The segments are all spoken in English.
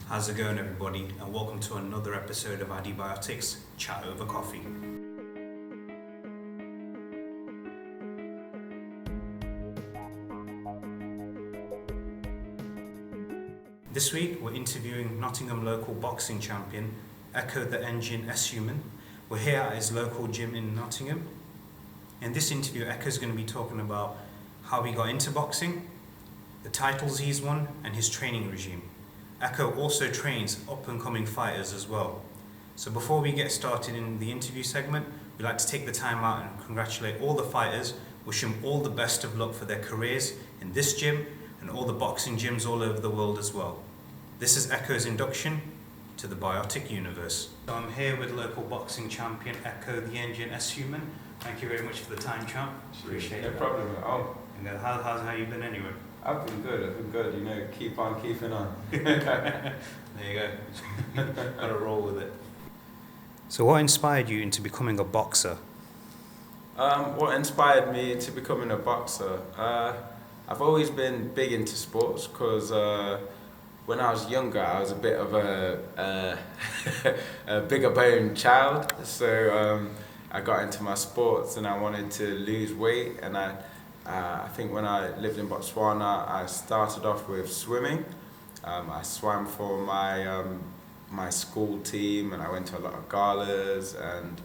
How's it going, everybody? And welcome to another episode of AddiBiotics Chat Over Coffee. This week we're interviewing Nottingham local boxing champion Ekow The Engine Essuman. We're here at his local gym in Nottingham. In this interview, Ekow's going to be talking about how he got into boxing, the titles he's won, and his training regime. Ekow also trains up-and-coming fighters as well. So before we get started in the interview segment, we'd like to take the time out and congratulate all the fighters, wish them all the best of luck for their careers in this gym and all the boxing gyms all over the world as well. This is Ekow's induction to the Biotic Universe. So I'm here with local boxing champion Ekow The Engine Essuman. Thank you very much for the time, champ. Appreciate it. No problem at all. And how you been anyway? I've been good, you know, keep on keeping on. There you go. Gotta roll with it. So what inspired you into becoming a boxer? What inspired me into becoming a boxer? I've always been big into sports because when I was younger, I was a bit of a bigger boned child. So I got into my sports and I wanted to lose weight, and I think when I lived in Botswana, I started off with swimming. I swam for my school team, and I went to a lot of galas, and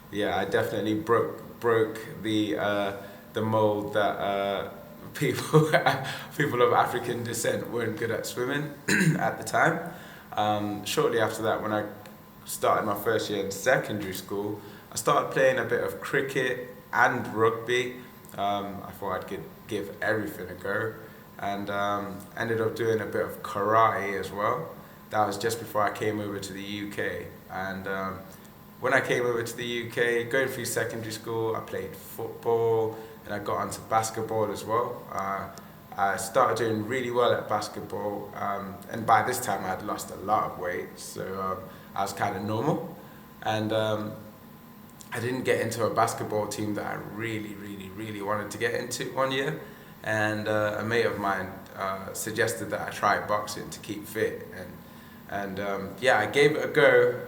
yeah, I definitely broke the mold that people of African descent weren't good at swimming at the time. Shortly after that, when I started my first year in secondary school, I started playing a bit of cricket and rugby. I thought I'd give everything a go, and ended up doing a bit of karate as well. That was just before I came over to the UK, and when I came over to the UK, going through secondary school, I played football, and I got onto basketball as well. I started doing really well at basketball, and by this time I had lost a lot of weight, so I was kind of normal, and I didn't get into a basketball team that I really wanted to get into one year, and a mate of mine suggested that I try boxing to keep fit, and yeah, I gave it a go,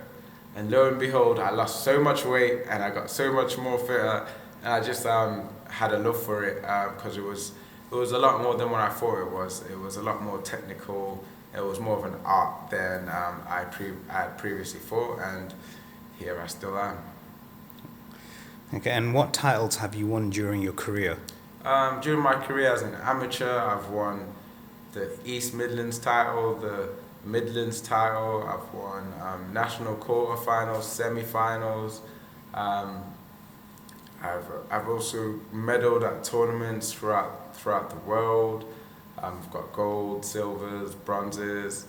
and lo and behold, I lost so much weight and I got so much more fitter, and I just had a love for it because it was a lot more than what I thought it was. It was a lot more technical. It was more of an art than I had previously thought, and here I still am. Okay, and what titles have you won during your career? During my career as an amateur, I've won the East Midlands title, the Midlands title. I've won national quarterfinals, semi-finals. I've also medaled at tournaments throughout the world. I've got gold, silvers, bronzes,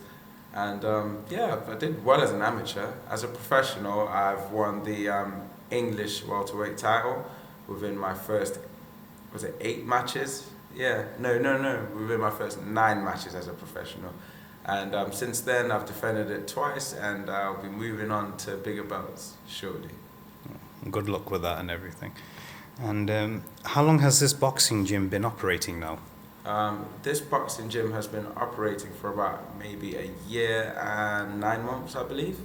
and yeah, I did well as an amateur. As a professional, I've won the English welterweight title within my first, was it 8 matches? Yeah, no, within my first 9 matches as a professional. And since then I've defended it twice, and I'll be moving on to bigger belts shortly. Good luck with that and everything. And how long has this boxing gym been operating now? This boxing gym has been operating for about maybe a year and 9 months, I believe.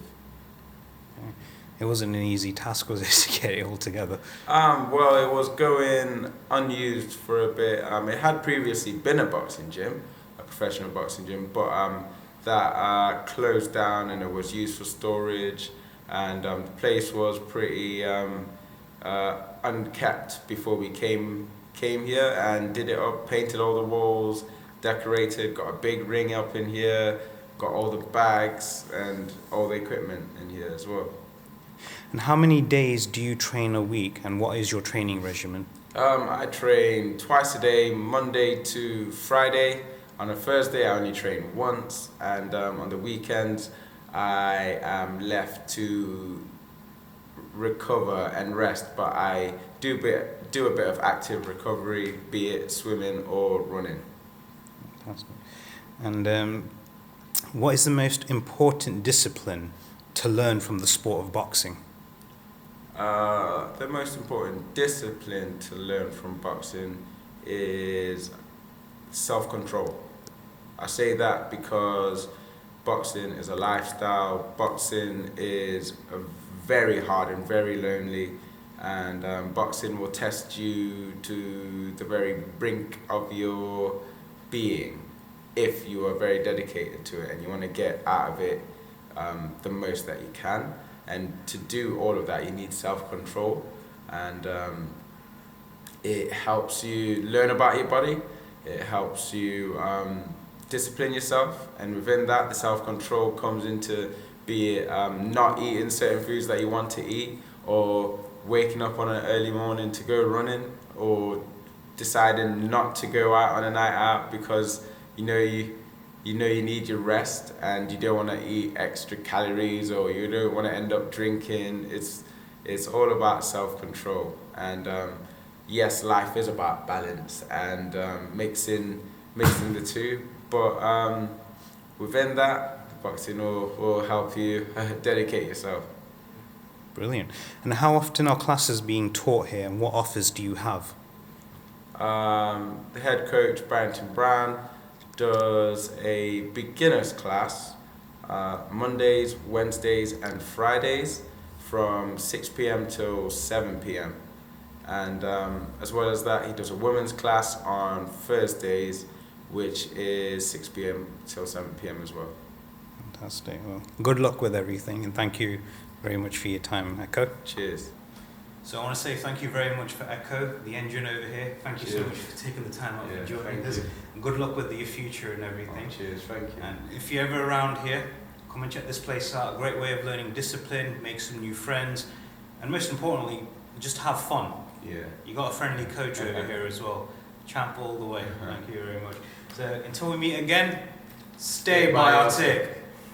Okay. It wasn't an easy task, was it, to get it all together? Well, it was going unused for a bit. It had previously been a boxing gym, a professional boxing gym, but that closed down, and it was used for storage, and the place was pretty unkept before we came here and did it up, painted all the walls, decorated, got a big ring up in here, got all the bags and all the equipment in here as well. And how many days do you train a week, and what is your training regimen? I train twice a day, Monday to Friday. On a Thursday, I only train once, and on the weekends, I am left to recover and rest, but I do a bit of active recovery, be it swimming or running. And what is the most important discipline to learn from the sport of boxing? The most important discipline to learn from boxing is self-control. I say that because boxing is a lifestyle. Boxing is very hard and very lonely, and boxing will test you to the very brink of your being if you are very dedicated to it and you want to get out of it the most that you can. And to do all of that, you need self-control, and it helps you learn about your body. It helps you discipline yourself, and within that, the self-control comes into be it not eating certain foods that you want to eat, or waking up on an early morning to go running, or deciding not to go out on a night out because you need your rest and you don't want to eat extra calories, or you don't want to end up drinking. It's all about self-control, and yes, life is about balance and mixing the two, but within that, boxing will help you dedicate yourself. Brilliant. And how often are classes being taught here, and what offers do you have? The head coach, Barrington Brown, does a beginner's class Mondays, Wednesdays and Fridays from 6 p.m. till 7 p.m. And as well as that, he does a women's class on Thursdays, which is 6 p.m. till 7 p.m. as well. Fantastic. Well, good luck with everything, and thank you very much for your time, Ekow. Cheers. So I want to say thank you very much for Ekow, the engine over here. Thank you so much for taking the time out and joining us. And good luck with your future and everything. Oh, cheers, thank you. And if you're ever around here, come and check this place out. A great way of learning discipline, make some new friends, and most importantly, just have fun. Yeah. You got a friendly coach over here as well. Champ all the way. Thank you very much. So until we meet again, stay biotic.